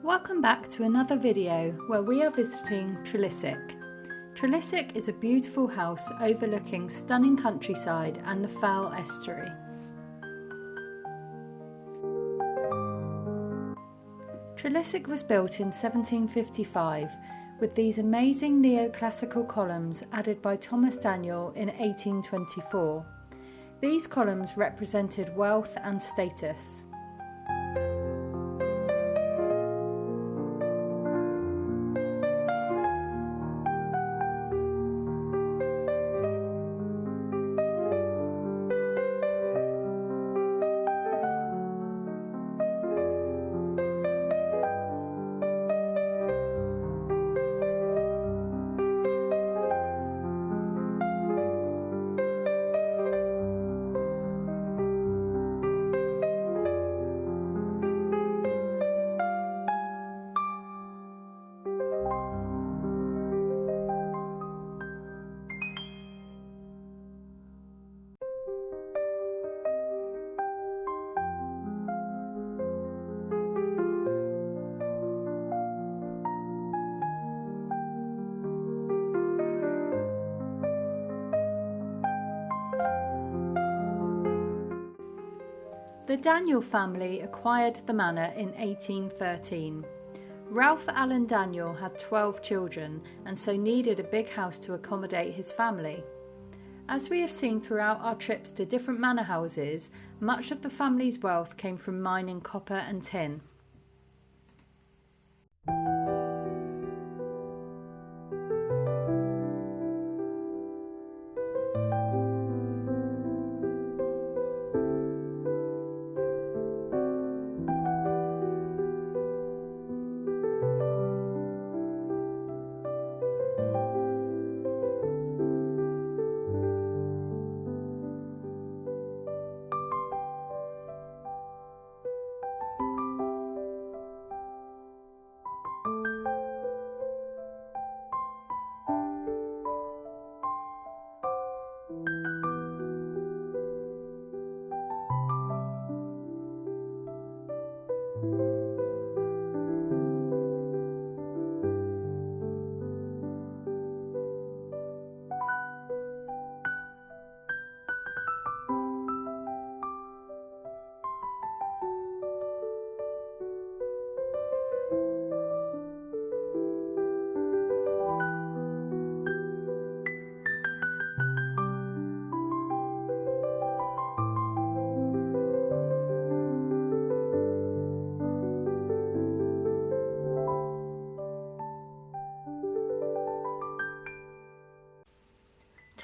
Welcome back to another video where we are visiting Trelissick. Trelissick is a beautiful house overlooking stunning countryside and the Fell estuary. Trelissick was built in 1755 with these amazing neoclassical columns added by Thomas Daniel in 1824. These columns represented wealth and status. The Daniel family acquired the manor in 1813. Ralph Allen Daniel had 12 children and so needed a big house to accommodate his family. As we have seen throughout our trips to different manor houses, much of the family's wealth came from mining copper and tin.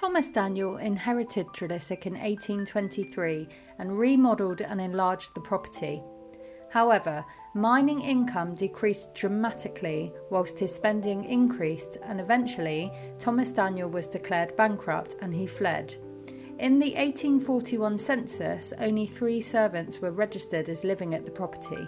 Thomas Daniel inherited Trelissick in 1823 and remodelled and enlarged the property. However, mining income decreased dramatically whilst his spending increased, and eventually Thomas Daniel was declared bankrupt and he fled. In the 1841 census, only 3 servants were registered as living at the property.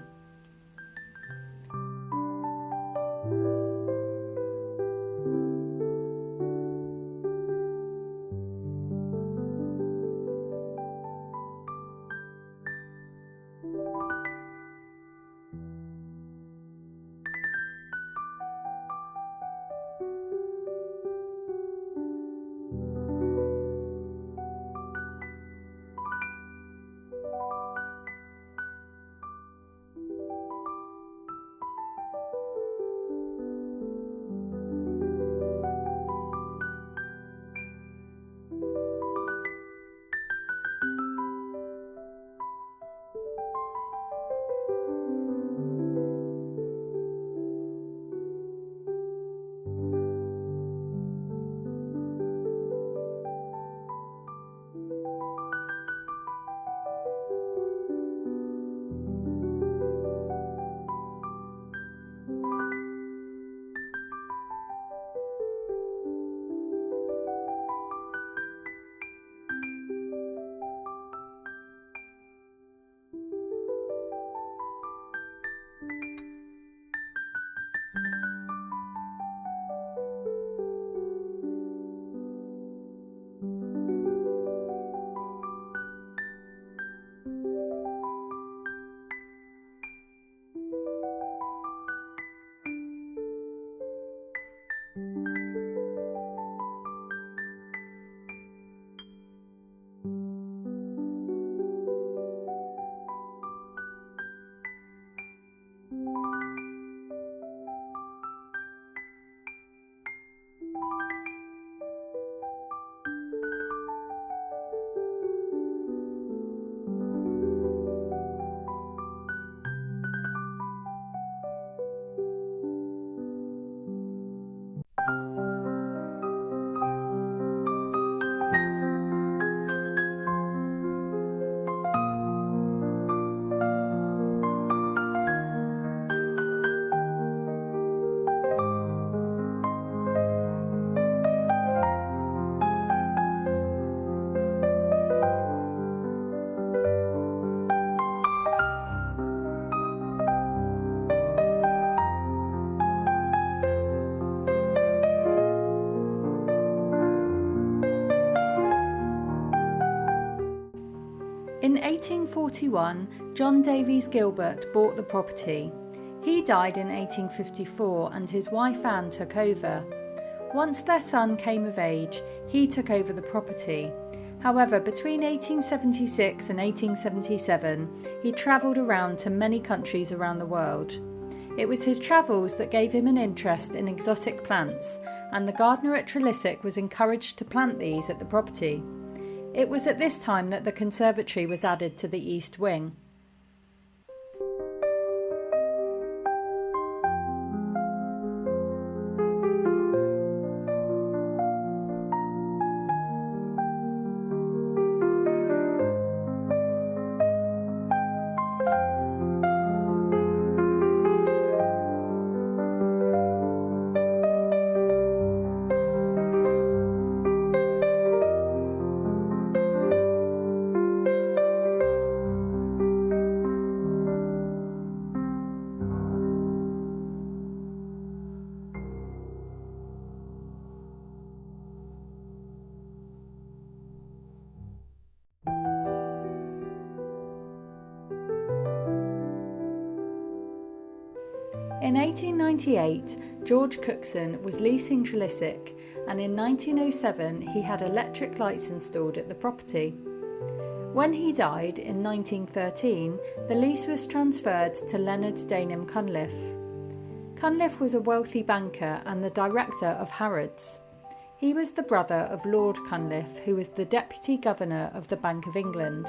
In 1841, John Davies Gilbert bought the property. He died in 1854 and his wife Anne took over. Once their son came of age, he took over the property. However, between 1876 and 1877, he travelled around to many countries around the world. It was his travels that gave him an interest in exotic plants, and the gardener at Trelissick was encouraged to plant these at the property. It was at this time that the conservatory was added to the east wing. In 1898, George Cookson was leasing Trelissick, and in 1907 he had electric lights installed at the property. When he died in 1913, the lease was transferred to Leonard Dainham Cunliffe. Cunliffe was a wealthy banker and the director of Harrods. He was the brother of Lord Cunliffe, who was the Deputy Governor of the Bank of England.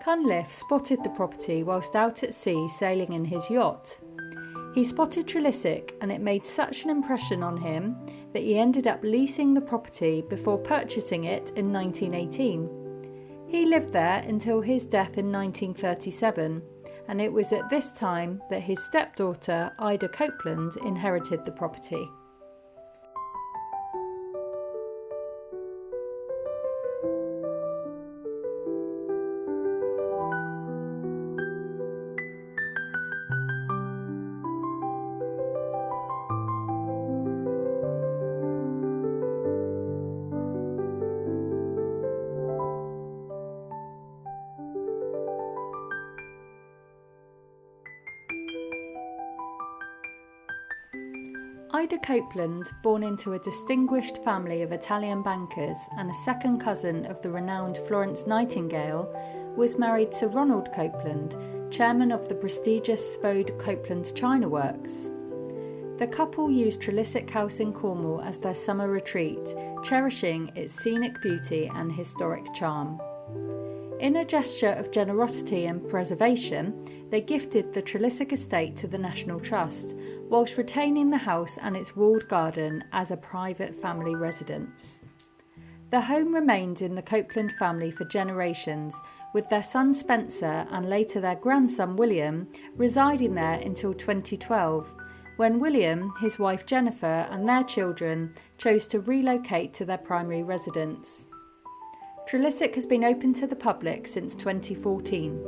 Cunliffe spotted the property whilst out at sea sailing in his yacht. He spotted Trelissick and it made such an impression on him that he ended up leasing the property before purchasing it in 1918. He lived there until his death in 1937, and it was at this time that his stepdaughter Ida Copeland inherited the property. Ida Copeland, born into a distinguished family of Italian bankers and a second cousin of the renowned Florence Nightingale, was married to Ronald Copeland, chairman of the prestigious Spode Copeland China Works. The couple used Trelissick House in Cornwall as their summer retreat, cherishing its scenic beauty and historic charm. In a gesture of generosity and preservation, they gifted the Trelissick estate to the National Trust, whilst retaining the house and its walled garden as a private family residence. The home remained in the Copeland family for generations, with their son Spencer and later their grandson William residing there until 2012, when William, his wife Jennifer and their children chose to relocate to their primary residence. Trelissick has been open to the public since 2014.